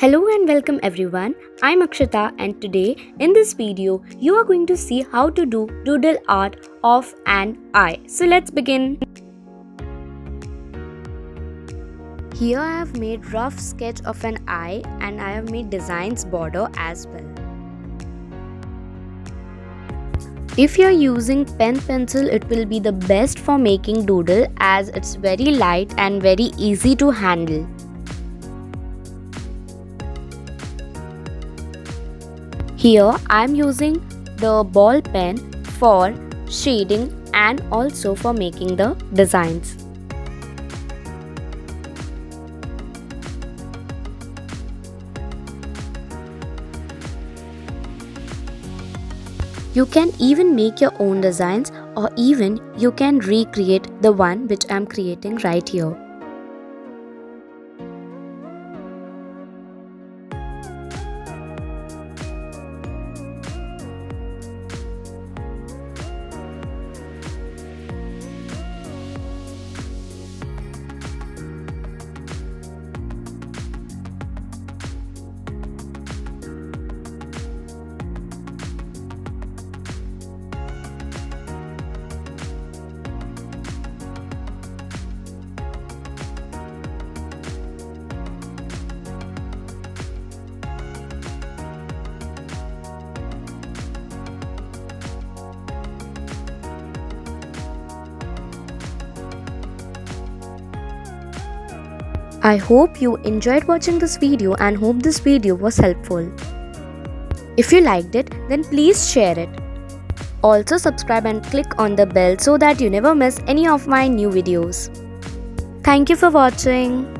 Hello and welcome everyone. I'm Akshata and today in this video you are going to see how to do doodle art of an eye. So let's begin. Here I have made rough sketch of an eye and I have made designs border as well. If you are using pen pencil, it will be the best for making doodle as it's very light and very easy to handle. Here I am using the ball pen for shading and also for making the designs. You can even make your own designs or even you can recreate the one which I am creating right here. I hope you enjoyed watching this video and hope this video was helpful. If you liked it, then please share it. Also subscribe and click on the bell so that you never miss any of my new videos. Thank you for watching.